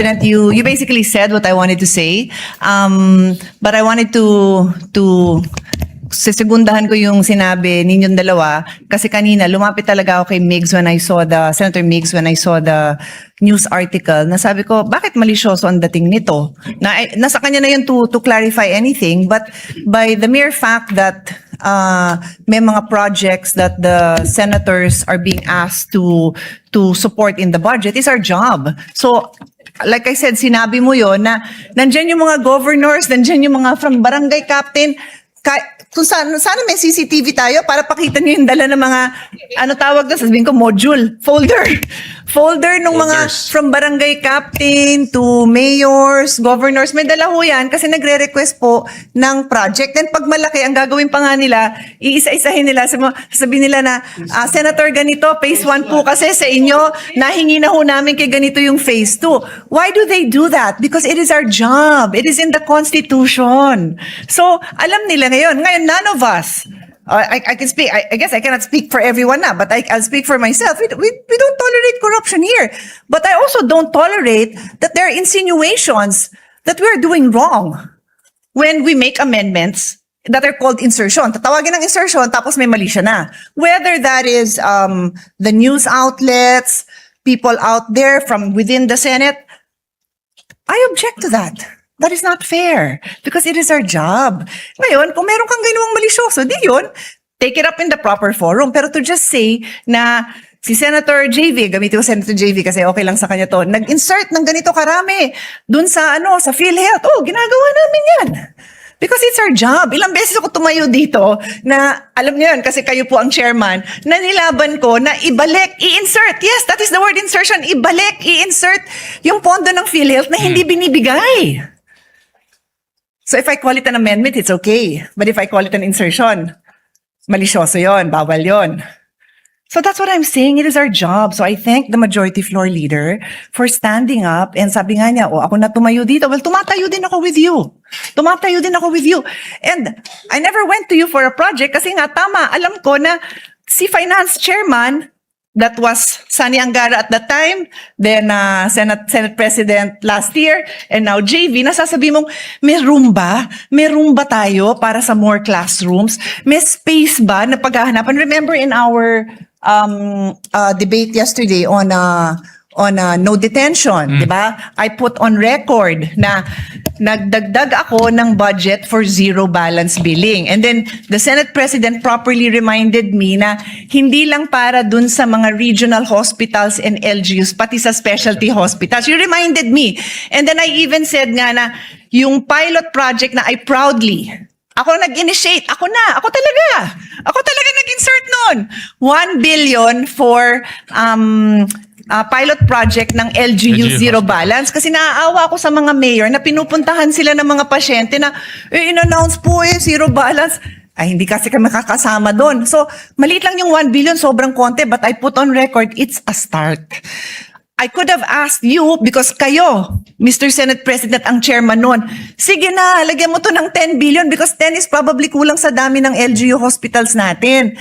President, you basically said what I wanted to say. But I wanted to sisegundahan ko yung sinabi ninyong dalawa kasi kanina lumapit talaga ako kay Migs when I saw Senator Migs when I saw the news article na sabi ko, bakit malisyoso ang dating nito? Nasa kanya na yun to clarify anything, but by the mere fact that may mga projects that the senators are being asked to support in the budget is our job. So, like I said, sinabi mo yon na nandyan yung mga governors, nandyan yung mga from barangay captain, kung sana may CCTV tayo para pakita niyo yung dala ng mga, ano tawag na, sabihin ko, module, folder ng mga from barangay captain to mayors, governors, may dala ho yan kasi nagre-request po ng project. Then pag malaki, ang gagawin pa nga nila, iisa-isahin nila, sabihin nila na, Senator, ganito, phase 1 po kasi sa inyo, nahingi na ho namin kay ganito yung phase 2. Why do they do that? Because it is our job. It is in the Constitution. So, alam nila ngayon, none of us, I can speak, I guess I cannot speak for everyone now, but I'll speak for myself. We don't tolerate corruption here. But I also don't tolerate that there are insinuations that we're doing wrong when we make amendments that are called insertion. Tatawagin ng insertion, tapos may mali siya na. Whether that is the news outlets, people out there from within the Senate, I object to that. That is not fair because it is our job. Ngayon, kung meron kang ginawang malisyoso, di yun, take it up in the proper forum. Pero to just say na si Senator JV, gamitin ko Senator JV kasi okay lang sa kanya to, nag-insert ng ganito karami dun sa sa PhilHealth. Oh, ginagawa namin yan. Because it's our job. Ilang beses ako tumayo dito na, alam niyo yun, kasi kayo po ang chairman, na nilaban ko na ibalik, i-insert. Yes, that is the word insertion. Ibalik, i-insert yung pondo ng PhilHealth na hindi binibigay. So if I call it an amendment, it's okay. But if I call it an insertion, malisyoso yon, bawal yon. So that's what I'm saying. It is our job. So I thank the majority floor leader for standing up and sabi nga niya, ako na tumayo dito. Well, tumatayo din ako with you. Tumatayo din ako with you. And I never went to you for a project kasi nga tama, alam ko na si finance chairman, that was Sani Angara at that time, then Senate President last year, and now JV, nasasabi mong, may room ba? May room ba tayo para sa more classrooms? May space ba na paghahanapan? Remember in our debate yesterday on no detention, di ba? I put on record na nagdagdag ako ng budget for zero balance billing. And then the Senate President properly reminded me na hindi lang para dun sa mga regional hospitals and LGUs, pati sa specialty hospitals. You reminded me. And then I even said nga na yung pilot project na I proudly, ako nag-initiate, ako talaga nag-insert nun. 1 billion for pilot project ng LGU Zero Balance kasi naaawa ako sa mga mayor na pinupuntahan sila ng mga pasyente na in-announce po Zero Balance. Ay, hindi kasi kami makakasama doon. So, maliit lang yung 1 billion, sobrang konti, but I put on record, it's a start. I could have asked you, because kayo, Mr. Senate President, ang chairman noon, sige na, lagyan mo to ng 10 billion because 10 is probably kulang sa dami ng LGU hospitals natin.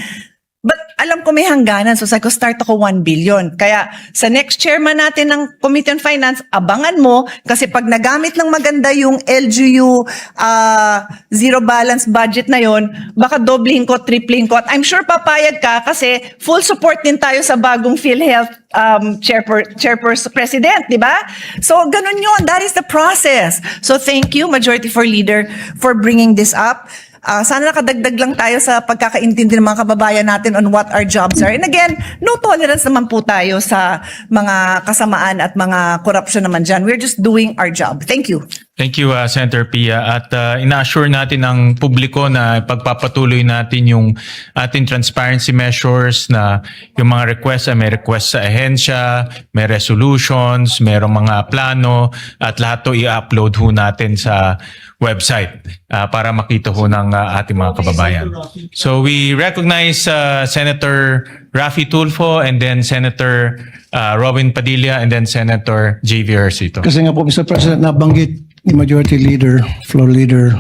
But alam ko may hangganan, so sabi ko, start ako 1 billion. Kaya sa next chairman natin ng Committee on Finance, abangan mo, kasi pag nagamit ng maganda yung LGU zero balance budget na yon, baka dobling ko, tripling ko. At I'm sure papayag ka kasi full support din tayo sa bagong PhilHealth chairperson president, di ba? So ganun yun, that is the process. So thank you, Majority Floor Leader, for bringing this up. Sana nakadagdag lang tayo sa pagkakaintindi ng mga kababayan natin on what our jobs are. And again, no tolerance naman po tayo sa mga kasamaan at mga corruption naman dyan. We're just doing our job. Thank you. Thank you, Senator Pia. At ina-assure natin ang publiko na pagpapatuloy natin yung ating transparency measures na yung mga requests ay may request sa ahensya, may resolutions, mayroong mga plano at lahat to i-upload ho natin sa website para makita ho ng ating mga kababayan. So we recognize Senator Raffy Tulfo and then Senator Robin Padilla and then Senator JV Ejercito. Kasi nga po, Mr. President, nabanggit ni Majority Leader, Floor Leader,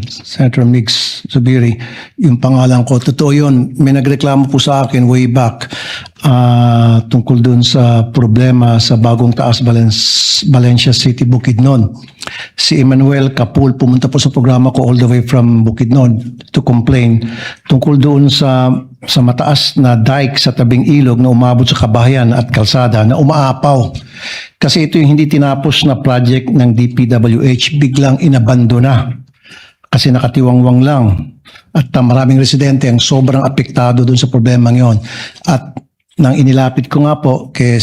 Senator Migs Zubiri, yung pangalan ko. Totoo yun, may nagreklamo po sa akin way back. tungkol dun sa problema sa bagong taas Valencia City, Bukidnon. Si Emmanuel Capul pumunta po sa programa ko all the way from Bukidnon to complain tungkol doon sa mataas na dike sa tabing ilog na umabot sa kabahayan at kalsada na umaapaw. Kasi ito yung hindi tinapos na project ng DPWH, biglang inabandona kasi nakatiwangwang lang. At maraming residente ang sobrang apektado doon sa problema ngayon. At nang inilapit ko nga po kay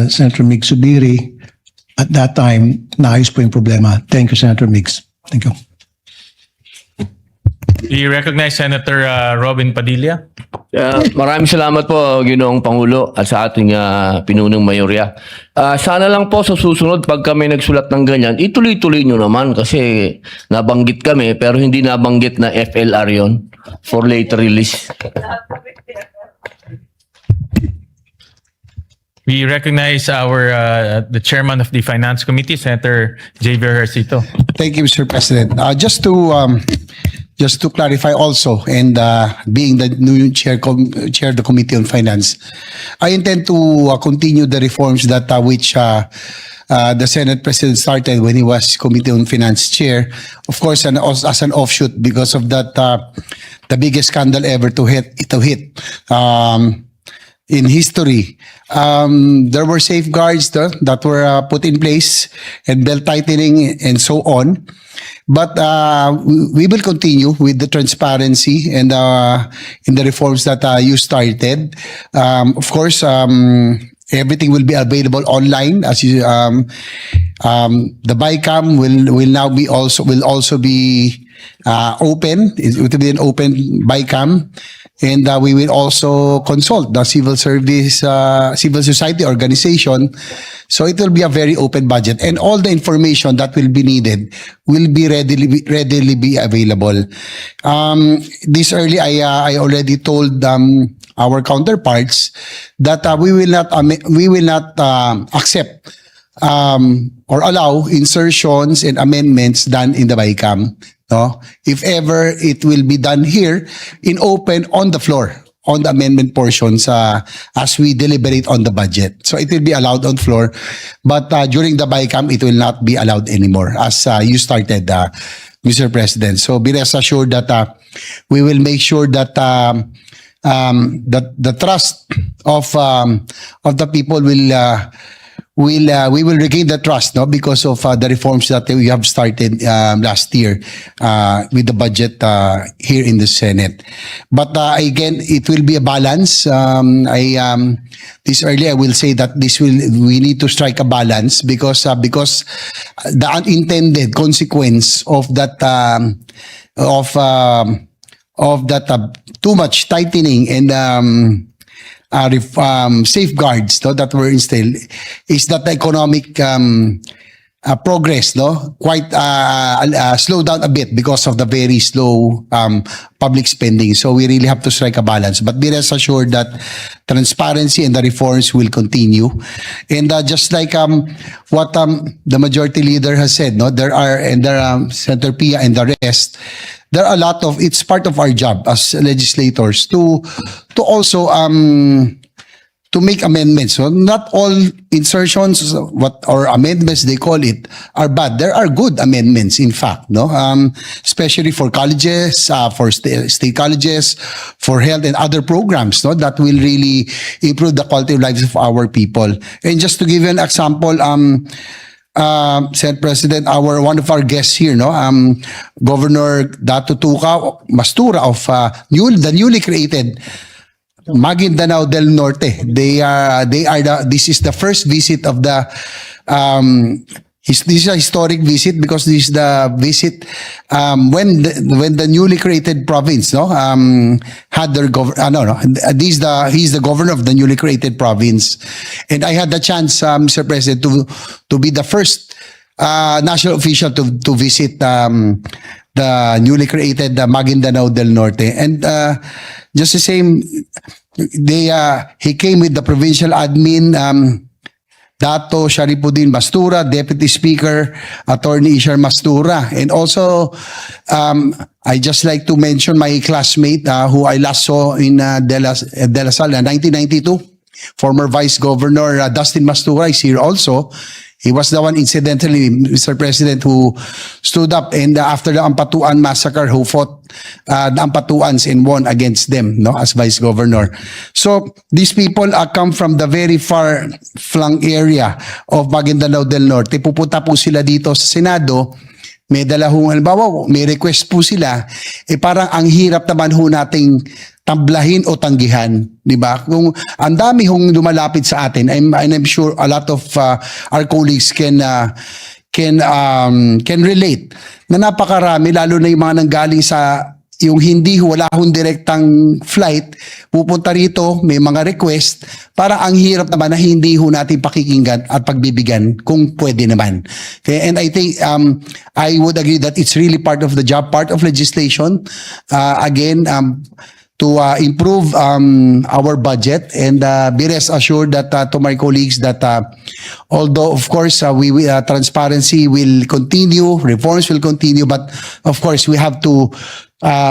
Senator Mig Subiri, at that time, naayos po yung problema. Thank you, Senator Migs. Thank you. We recognize Senator Robin Padilla. Maraming salamat po, Ginoong Pangulo, at sa ating pinunong mayorya. Sana lang po sa susunod, pag kami nagsulat ng ganyan, ituloy-tuloy nyo naman kasi nabanggit kami, pero hindi nabanggit na FLR yon for later release. We recognize the chairman of the Finance Committee, Senator Javier Hercito. Thank you, Mr. President. Just to clarify also, and being the new chair of the Committee on Finance, I intend to continue the reforms that which the Senate President started when he was Committee on Finance chair. Of course, and also as an offshoot because of that, the biggest scandal ever to hit in history. There were safeguards that were put in place and belt tightening and so on. But we will continue with the transparency and in the reforms that you started. Of course, everything will be available online as you, the BICAM will now be will also be open. It will be an open BICAM. And we will also consult the civil society organization. So it will be a very open budget, and all the information that will be needed will be readily be available. This early, I already told our counterparts that we will not accept or allow insertions and amendments done in the BICAM. No? If ever it will be done here in open on the floor, on the amendment portions as we deliberate on the budget. So it will be allowed on floor, but during the BICAM, it will not be allowed anymore as you started, Mr. President. So be rest assured that we will make sure that that the trust of the people we will regain the trust, no, because of the reforms that we have started last year with the budget here in the Senate. But again, it will be a balance. This early I will say that we need to strike a balance because the unintended consequence of that too much tightening and safeguards that were instilled is that the economic progress quite slowed down a bit because of the very slow public spending. So we really have to strike a balance. But be rest assured that transparency and the reforms will continue. And just like what the majority leader has said, there are Senator Pia and the rest, there are a lot of, it's part of our job as legislators to also to make amendments. So not all insertions or amendments they call it are bad. There are good amendments, in fact, especially for colleges, for state colleges, for health and other programs, that will really improve the quality of lives of our people. And just to give you an example, Senate President, one of our guests here, Governor Dato Tuca Mastura of the newly created Maguindanao del Norte. This is the first visit of the this is a historic visit because this is the visit when the newly created province had their he's the governor of the newly created province, and I had the chance, Mr. President, to be the first national official to visit the newly created Maguindanao del Norte. And just the same, he came with the provincial admin, Dato Sharifuddin Mastura, Deputy Speaker, Attorney Ishar Mastura. And also, I just like to mention my classmate who I last saw in De La Salle in 1992. Former Vice Governor Dustin Mastura is here also. He was the one, incidentally, Mr. President, who stood up and after the Ampatuan massacre, who fought the Ampatuans and won against them, no, as Vice Governor. So these people come from the very far-flung area of Maguindanao del Norte. Pupunta po sila dito sa Senado. May dalahong, halimbawa, may request po sila, parang ang hirap naman ho nating tamblahin o tanggihan, di ba? Kung ang dami hong lumalapit sa atin, I'm sure a lot of our colleagues can relate na napakarami, lalo na yung mga nanggaling sa yung wala hong direktang flight, pupunta rito, may mga request, para ang hirap naman na hindi ho natin pakikinggan at pagbibigyan kung pwede naman. Okay? And I think, I would agree that it's really part of the job, part of legislation, to improve our budget, and be rest assured that to my colleagues that although of course transparency will continue, reforms will continue, but of course we have to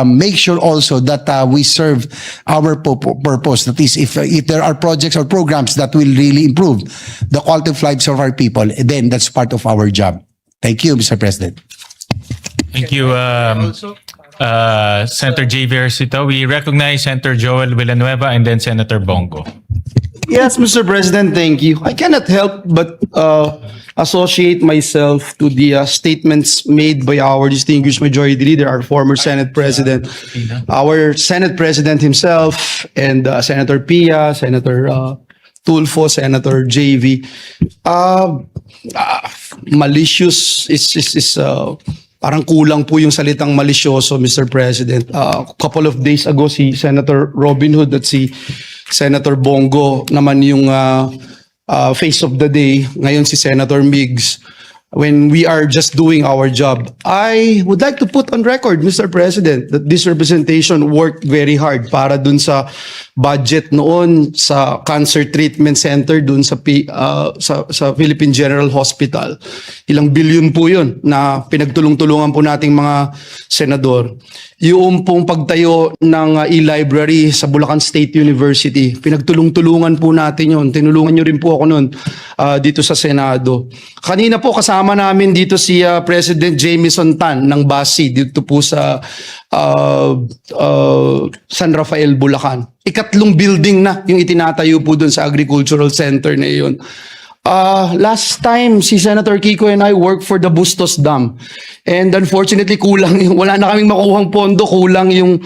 make sure also that we serve our purpose. That is, if there are projects or programs that will really improve the quality of lives of our people, then that's part of our job. Thank you, Mr. President. Thank you, Senator J. Versito. We recognize Senator Joel Villanueva and then Senator Bongo. Yes, Mr. President, thank you. I cannot help but associate myself to the statements made by our distinguished majority leader, our former Senate President, our Senate President himself, and Senator Pia, Senator Tulfo, Senator JV. Malicious is parang kulang po yung salitang malisyoso, Mr. President. A couple of days ago, si Senator Robin Hood at si Senator Bongo naman yung face of the day. Ngayon si Senator Migs. When we are just doing our job, I would like to put on record, Mr. President, that this representation worked very hard para dun sa budget noon sa Cancer Treatment Center dun sa Philippine General Hospital. Ilang bilyon po yun na pinagtulong-tulungan po nating mga senador. Yung pong pagtayo ng e-library sa Bulacan State University, pinagtulong-tulungan po natin yun. Tinulungan nyo rin po ako noon dito sa Senado. Kanina po kasama namin dito si President Jamison Tan ng BASI dito po sa San Rafael, Bulacan. Ikatlong building na yung itinatayo po doon sa Agricultural Center na yun. Last time, si Senator Kiko and I worked for the Bustos Dam. And unfortunately, kulang yung, wala na kaming makuhang pondo, kulang yung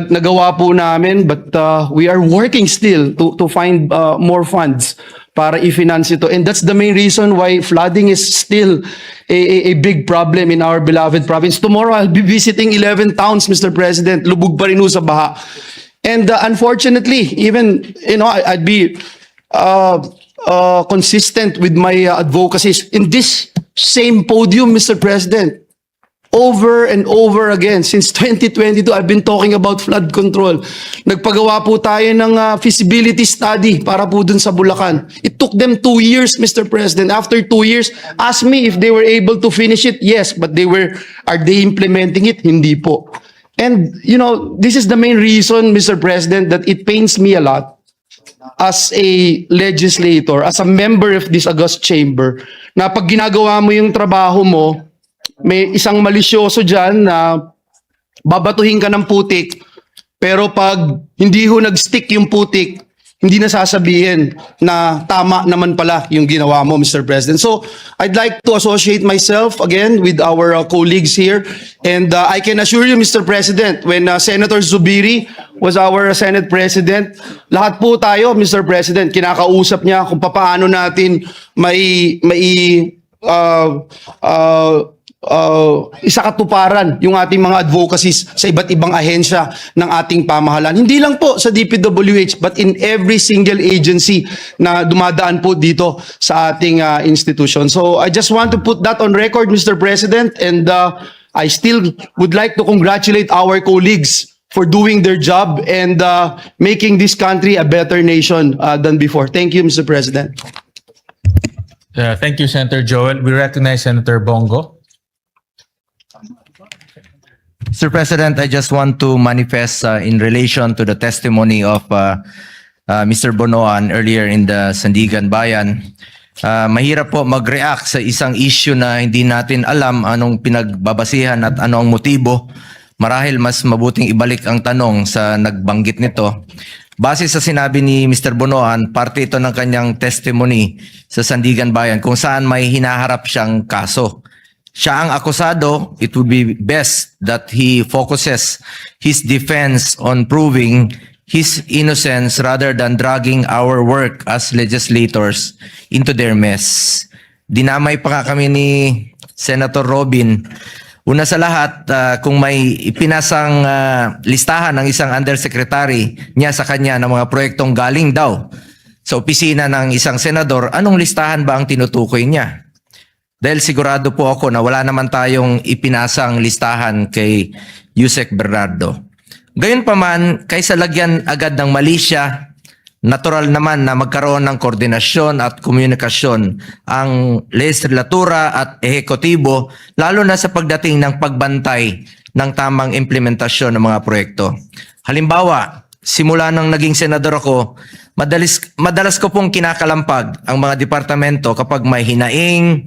nagawa po namin. But we are working still to find more funds para i-finance ito. And that's the main reason why flooding is still a big problem in our beloved province. Tomorrow, I'll be visiting 11 towns, Mr. President. Lubog pa rin ho sa baha. And unfortunately, even, I'd be consistent with my advocacies in this same podium, Mr. President. Over and over again, since 2022, I've been talking about flood control. Nagpagawa po tayo ng feasibility study para po dun sa Bulacan. It took them 2 years, Mr. President. After 2 years, ask me if they were able to finish it. Yes, but are they implementing it? Hindi po. And, this is the main reason, Mr. President, that it pains me a lot as a legislator, as a member of this august chamber, na pag ginagawa mo yung trabaho mo, may isang malisyoso dyan na babatuhin ka ng putik, pero pag hindi ho nag-stick yung putik, hindi na sasabihin na tama naman pala yung ginawa mo, Mr. President. So, I'd like to associate myself again with our colleagues here. And I can assure you, Mr. President, when Senator Zubiri was our Senate President, lahat po tayo, Mr. President, kinakausap niya kung paano natin isakatuparan yung ating mga advocacies sa iba't ibang ahensya ng ating pamahalaan. Hindi lang po sa DPWH but in every single agency na dumadaan po dito sa ating institution. So I just want to put that on record, Mr. President, and I still would like to congratulate our colleagues for doing their job and making this country a better nation than before. Thank you, Mr. President. Thank you, Senator Joel. We recognize Senator Bongo. Mr. President, I just want to manifest in relation to the testimony of Mr. Bonoan earlier in the Sandigan Bayan. Mahirap po mag-react sa isang issue na hindi natin alam anong pinagbabasihan at ano ang motibo. Marahil mas mabuting ibalik ang tanong sa nagbanggit nito. Base sa sinabi ni Mr. Bonoan, parte ito ng kanyang testimony sa Sandigan Bayan kung saan may hinaharap siyang kaso. Siya ang akusado, it would be best that he focuses his defense on proving his innocence rather than dragging our work as legislators into their mess. Dinamay pa nga kami ni Senator Robin. Una sa lahat, kung may ipinasang listahan ng isang undersecretary niya sa kanya ng mga proyektong galing daw sa opisina ng isang senador, anong listahan ba ang tinutukoy niya? Dahil sigurado po ako na wala naman tayong ipinasang listahan kay Yusek Bernardo. Gayunpaman, kaysa lagyan agad ng mali siya, natural naman na magkaroon ng koordinasyon at komunikasyon ang legislatura at ehekutibo, lalo na sa pagdating ng pagbantay ng tamang implementasyon ng mga proyekto. Halimbawa, simula nang naging senador ako, madalas ko pong kinakalampag ang mga departamento kapag may hinaing,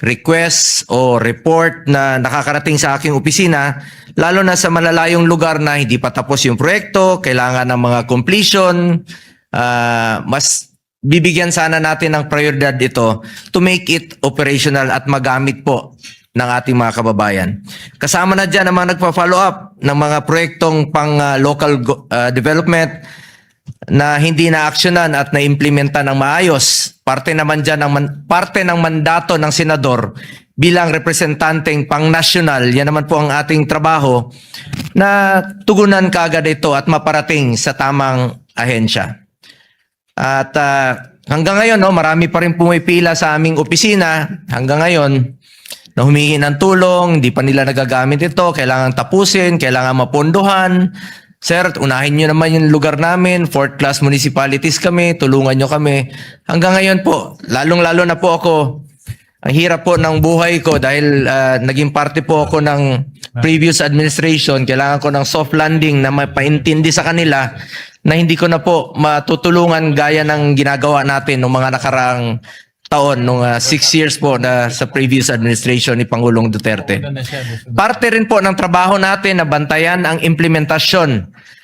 request o report na nakakarating sa aking opisina, lalo na sa malalayong lugar na hindi pa tapos yung proyekto, kailangan ng mga completion. Mas bibigyan sana natin ng prioridad ito to make it operational at magamit po ng ating mga kababayan. Kasama na dyan ang mga nagpa-follow up ng mga proyektong pang local development na hindi na-actionan at na-implementa ng maayos. Parte naman dyan parte ng mandato ng senador bilang representanteng pang-national, yan naman po ang ating trabaho, na tugunan kaagad ito at maparating sa tamang ahensya. At hanggang ngayon, marami pa rin pumipila sa aming opisina hanggang ngayon na humingi ng tulong, hindi pa nila nagagamit ito, kailangan tapusin, kailangan mapondohan. Sir, unahin nyo naman yung lugar namin, 4th class municipalities kami, tulungan nyo kami. Hanggang ngayon po, lalong-lalo na po ako, ang hirap po ng buhay ko dahil naging parte po ako ng previous administration, kailangan ko ng soft landing na mapaintindi sa kanila na hindi ko na po matutulungan gaya ng ginagawa natin ng mga nakaraang taon, nung 6 years po na sa previous administration ni Pangulong Duterte. Parte rin po ng trabaho natin na bantayan ang implementasyon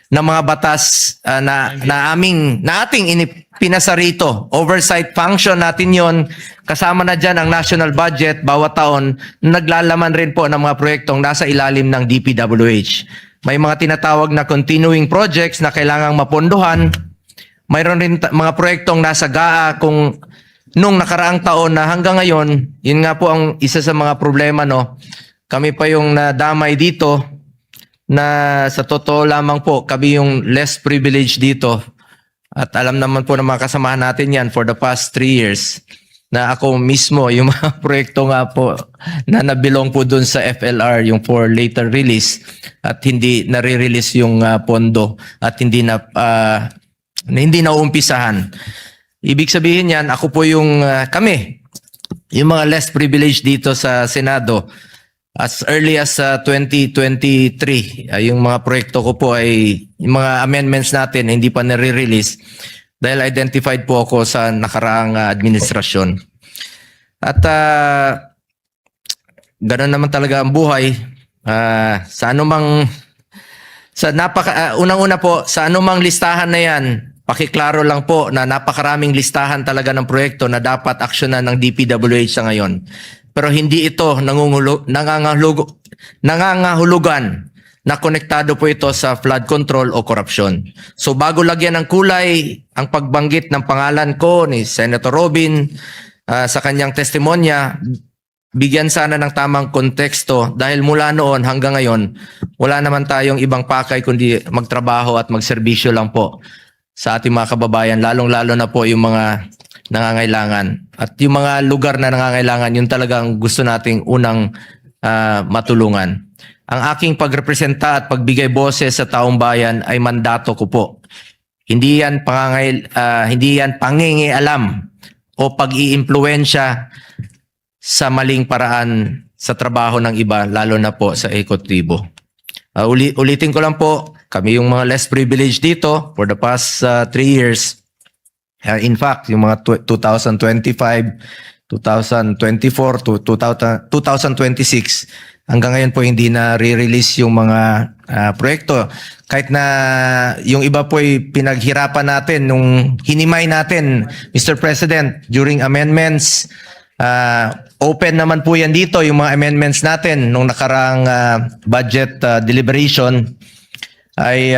ng mga batas na ating pinasa rito. Oversight function natin yon. Kasama na dyan ang national budget bawat taon, naglalaman rin po ng mga proyektong nasa ilalim ng DPWH. May mga tinatawag na continuing projects na kailangang mapondohan. Mayroon rin mga proyektong nasa GAA kung nung nakaraang taon na hanggang ngayon, yun nga po ang isa sa mga problema, no? Kami pa yung nadamay dito na sa totoo lamang po, kami yung less privileged dito. At alam naman po ng mga kasamahan natin yan for the past 3 years na ako mismo, yung mga proyekto nga po na nabilong po dun sa FLR, yung for later release at hindi nare-release yung pondo at hindi na uumpisahan. Ibig sabihin yan, ako po yung kami, yung mga less privileged dito sa Senado. As early as 2023, yung mga proyekto ko po ay, yung mga amendments natin hindi pa nare-release dahil identified po ako sa nakaraang administrasyon. At ganoon naman talaga ang buhay. Sa anumang, unang-una po, sa anumang listahan na yan, pakiklaro lang po na napakaraming listahan talaga ng proyekto na dapat aksyonan ng DPWH sa ngayon. Pero hindi ito nangangahulugan na konektado po ito sa flood control o korupsyon. So bago lagyan ng kulay ang pagbanggit ng pangalan ko ni Senator Robin sa kanyang testimonya, bigyan sana ng tamang konteksto dahil mula noon hanggang ngayon, wala naman tayong ibang pakay kundi magtrabaho at magserbisyo lang po sa ating mga kababayan, lalong-lalo na po yung mga nangangailangan. At yung mga lugar na nangangailangan, yun talagang gusto nating unang matulungan. Ang aking pagrepresenta at pagbigay boses sa taong bayan ay mandato ko po. Hindi yan pangingialam o pag-iimpluwensya sa maling paraan sa trabaho ng iba, lalo na po sa ekotibo. Ulitin ko lang po, Kami yung mga less privileged dito for the past 3 years. In fact, yung mga 2025, 2024 to 2026, hanggang ngayon po hindi na re-release yung mga proyekto. Kahit na yung iba po ay pinaghirapan natin nung hinimay natin, Mr. President, during amendments. Open naman po yan dito, yung mga amendments natin nung nakaraang budget deliberation ay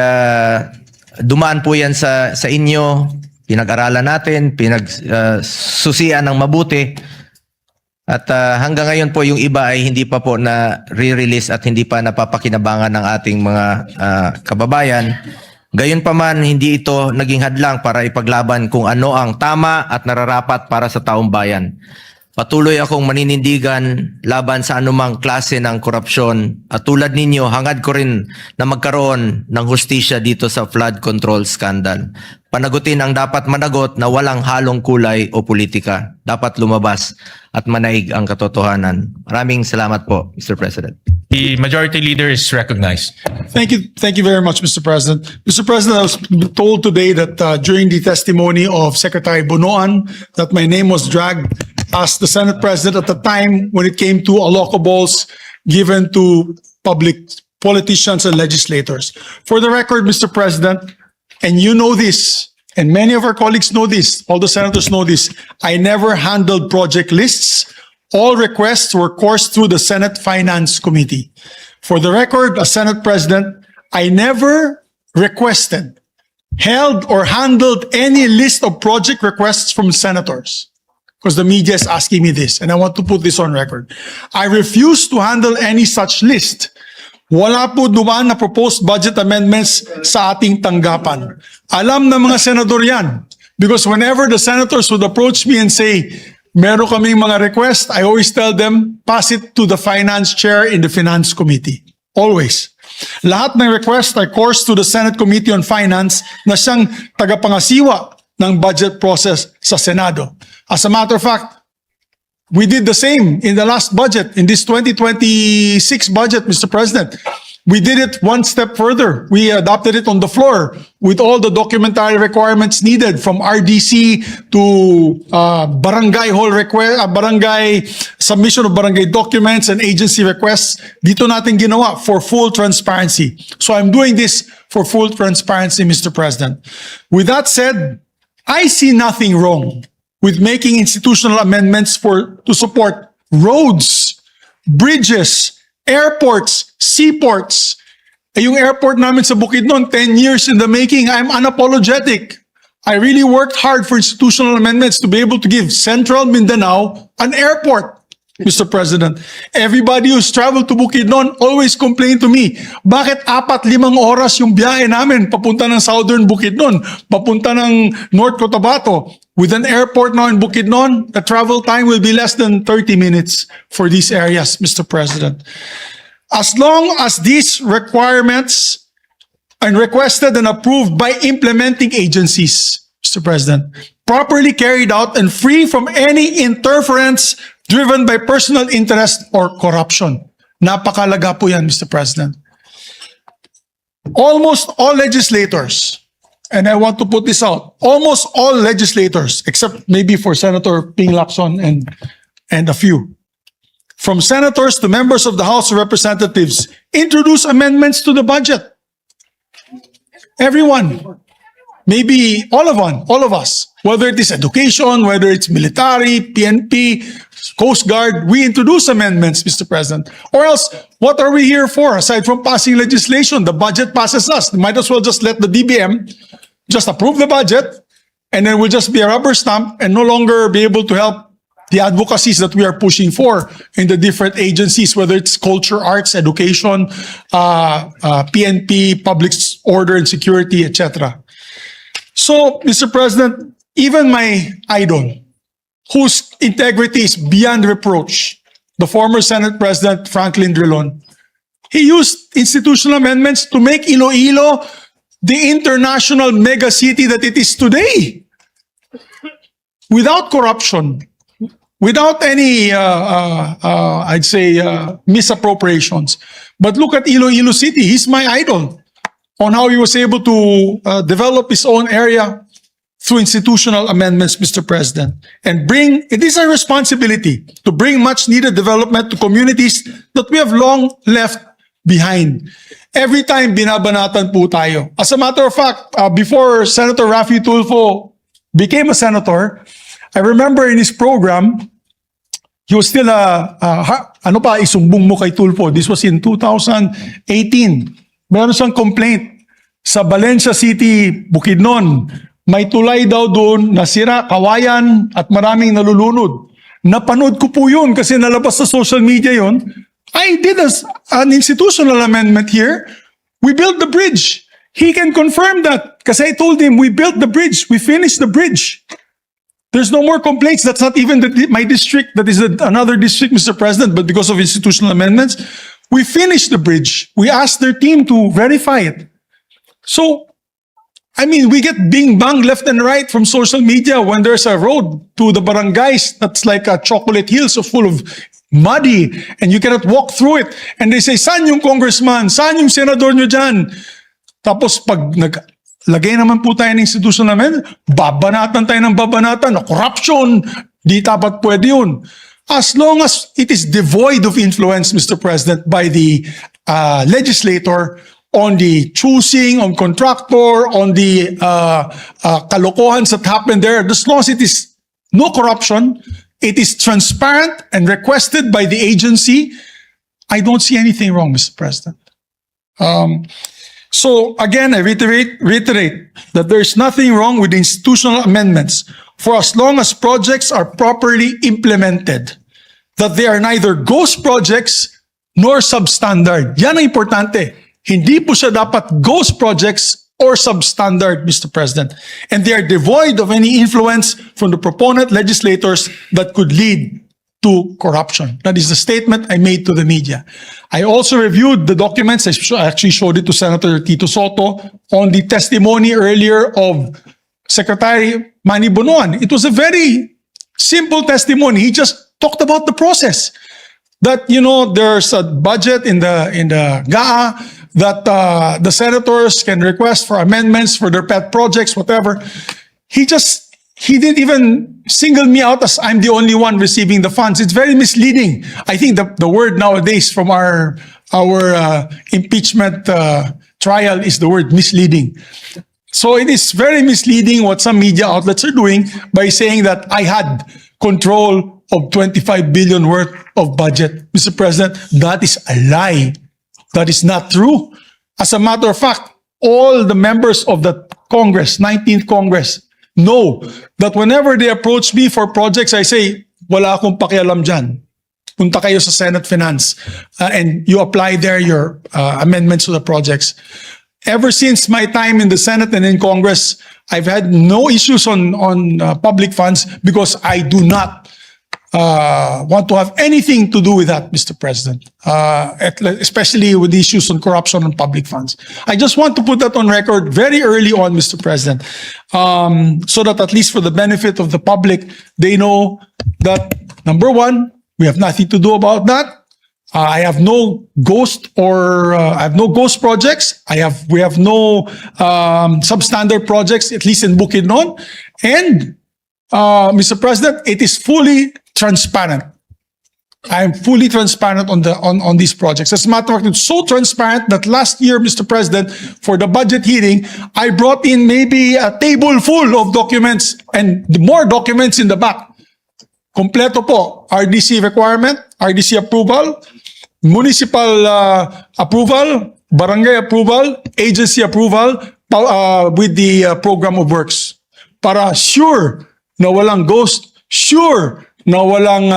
dumaan po yan sa inyo. Pinag-aralan natin, pinagsusian ng mabuti. At hanggang ngayon po yung iba ay hindi pa po na re-release at hindi pa napapakinabangan ng ating mga kababayan. Gayunpaman, hindi ito naging hadlang para ipaglaban kung ano ang tama at nararapat para sa taong bayan. Patuloy akong maninindigan laban sa anumang klase ng korupsyon at tulad ninyo, hangad ko rin na magkaroon ng hustisya dito sa flood control scandal. Panagutin ang dapat managot na walang halong kulay o politika. Dapat lumabas at manaig ang katotohanan. Maraming salamat po, Mr. President. The Majority Leader is recognized. Thank you very much, Mr. President. Mr. President, I was told today that during the testimony of Secretary Bonoan, that my name was dragged as the Senate President at the time when it came to allocables given to public politicians and legislators. For the record, Mr. President, and you know this, and many of our colleagues know this, all the senators know this, I never handled project lists. All requests were coursed through the Senate Finance Committee. For the record, as Senate President, I never requested, held, or handled any list of project requests from senators. Because the media is asking me this, and I want to put this on record. I refuse to handle any such list. Wala po dumaan na proposed budget amendments sa ating tanggapan. Alam ng mga senador yan. Because whenever the senators would approach me and say, meron kaming mga request, I always tell them, pass it to the finance chair in the finance committee. Always. Lahat ng request ay course to the Senate Committee on Finance na siyang tagapangasiwa ng budget process sa Senado. As a matter of fact, we did the same in the last budget, in this 2026 budget, Mr. President. We did it one step further. We adopted it on the floor with all the documentary requirements needed from RDC to barangay hall request, barangay submission of barangay documents and agency requests. Dito natin ginawa for full transparency. So I'm doing this for full transparency, Mr. President. With that said, I see nothing wrong with making institutional amendments to support roads, bridges, airports, seaports. Yung airport namin sa Bukidnon, 10 years in the making. I'm unapologetic. I really worked hard for institutional amendments to be able to give Central Mindanao an airport, Mr. President. Everybody who's traveled to Bukidnon always complain to me, bakit 4-5 oras yung biyahe namin papunta ng Southern Bukidnon, papunta ng North Cotabato. With an airport now in Bukidnon, the travel time will be less than 30 minutes for these areas, Mr. President. As long as these requirements are requested and approved by implementing agencies, Mr. President, properly carried out and free from any interference driven by personal interest or corruption. Napakalaga po yan, Mr. President. Almost all legislators, and I want to put this out, almost all legislators, except maybe for Senator Ping Lacson and a few, from senators to members of the House of Representatives, introduce amendments to the budget. Everyone, maybe all of us, whether it is education, whether it's military, PNP, Coast Guard, we introduce amendments, Mr. President. Or else, what are we here for? Aside from passing legislation, the budget passes us. Might as well just let the DBM just approve the budget, and then we'll just be a rubber stamp and no longer be able to help the advocacies that we are pushing for in the different agencies, whether it's culture, arts, education, PNP, public order and security, etc. So, Mr. President, even my idol, whose integrity is beyond reproach, the former Senate President Franklin Drilon, he used institutional amendments to make Iloilo the international mega city that it is today, without corruption, without any, I'd say, misappropriations. But look at Iloilo City. He's my idol. on how he was able to develop his own area through institutional amendments, Mr. President, and it is our responsibility to bring much needed development to communities that we have long left behind. Every time binabanatan po tayo. As a matter of fact, before Senator Raffy Tulfo became a senator, I remember in his program, he was still isumbong mo kay Tulfo. This was in 2018. Meron siyang complaint sa Valencia City, Bukidnon. May tulay daw doon, nasira, kawayan, at maraming nalulunod. Napanood ko po yun kasi nalabas sa social media yun. I did an institutional amendment here. We built the bridge. He can confirm that kasi I told him we built the bridge. We finished the bridge. There's no more complaints. That's not even my district. That is another district, Mr. President. But because of institutional amendments, we finished the bridge. We asked their team to verify it. So, I mean, we get bing-bang left and right from social media when there's a road to the barangays that's like a chocolate hill, so full of muddy, and you cannot walk through it. And they say, saan yung congressman? Saan yung senador nyo dyan? Tapos pag naglagay naman po tayo ng institutional amendment, babanatan tayo ng babanatan, na corruption, di dapat pwede yun. As long as it is devoid of influence, Mr. President, by the legislator, on the choosing, on contractor, on the kalokohans that happened there, as long as it is no corruption, it is transparent and requested by the agency, I don't see anything wrong, Mr. President. So again, I reiterate that there's nothing wrong with institutional amendments for as long as projects are properly implemented, that they are neither ghost projects nor substandard. Yan ang importante. Hindi po siya dapat ghost projects or substandard, Mr. President. And they are devoid of any influence from the proponent legislators that could lead to corruption. That is the statement I made to the media. I also reviewed the documents. I actually showed it to Senator Tito Soto on the testimony earlier of Secretary Manny Bonoan. It was a very simple testimony. He just talked about the process. That, you know, there's a budget in the GAA, that the senators can request for amendments for their pet projects, whatever. He didn't even single me out as I'm the only one receiving the funds. It's very misleading. I think the word nowadays from our impeachment trial is the word misleading. So it is very misleading what some media outlets are doing by saying that I had control of 25 billion worth of budget. Mr. President, that is a lie. That is not true. As a matter of fact, all the members of the Congress, 19th Congress, know that whenever they approach me for projects, I say, wala akong pakialam dyan. Punta kayo sa Senate Finance and you apply there your amendments to the projects. Ever since my time in the Senate and in Congress, I've had no issues on public funds because I do not want to have anything to do with that, Mr. President, especially with the issues on corruption on public funds. I just want to put that on record very early on, Mr. President, so that at least for the benefit of the public, they know that, number one, we have nothing to do about that. I have no ghost projects. We have no substandard projects, at least in Bukidnon. And Mr. President, it is fully transparent. I am fully transparent on these projects. As a matter of fact, it's so transparent that last year, Mr. President, for the budget hearing, I brought in maybe a table full of documents and more documents in the back. Kompleto po. RDC requirement, RDC approval, municipal approval, barangay approval, agency approval with the program of works. Para sure na walang ghost, sure na walang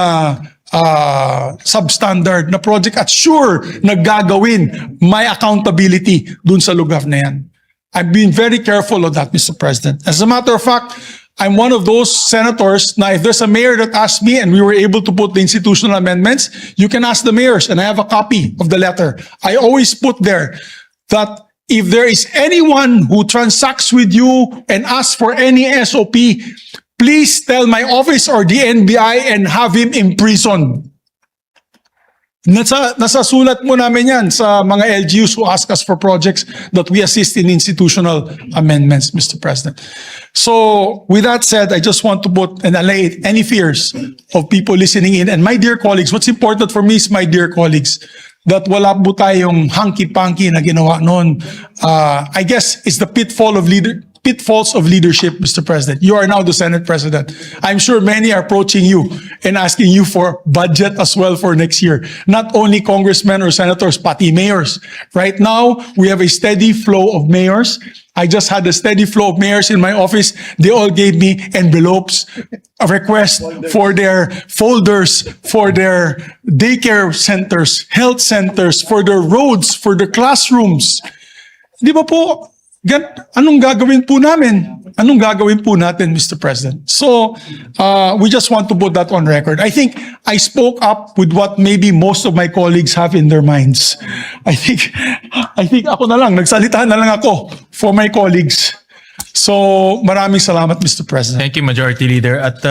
substandard na project at sure na gagawin may accountability dun sa lugar na yan. I've been very careful of that, Mr. President. As a matter of fact, I'm one of those senators na if there's a mayor that asked me and we were able to put the institutional amendments, you can ask the mayors and I have a copy of the letter. I always put there that if there is anyone who transacts with you and asks for any SOP, please tell my office or the NBI and have him imprisoned. Nasa sulat mo namin yan sa mga LGUs who ask us for projects that we assist in institutional amendments, Mr. President. So, with that said, I just want to put and allay any fears of people listening in. And my dear colleagues, what's important for me is, my dear colleagues, that wala po tayong hanky-panky na ginawa noon. I guess it's the pitfalls of leadership, Mr. President. You are now the Senate President. I'm sure many are approaching you and asking you for budget as well for next year. Not only congressmen or senators, pati mayors. Right now, we have a steady flow of mayors. I just had a steady flow of mayors in my office. They all gave me envelopes, a request for their folders, for their daycare centers, health centers, for their roads, for the classrooms. Di ba po, anong gagawin po namin? Anong gagawin po natin, Mr. President? So, we just want to put that on record. I think I spoke up with what maybe most of my colleagues have in their minds. I think ako na lang, nagsalita na lang ako for my colleagues. So, maraming salamat, Mr. President. Thank you, Majority Leader. At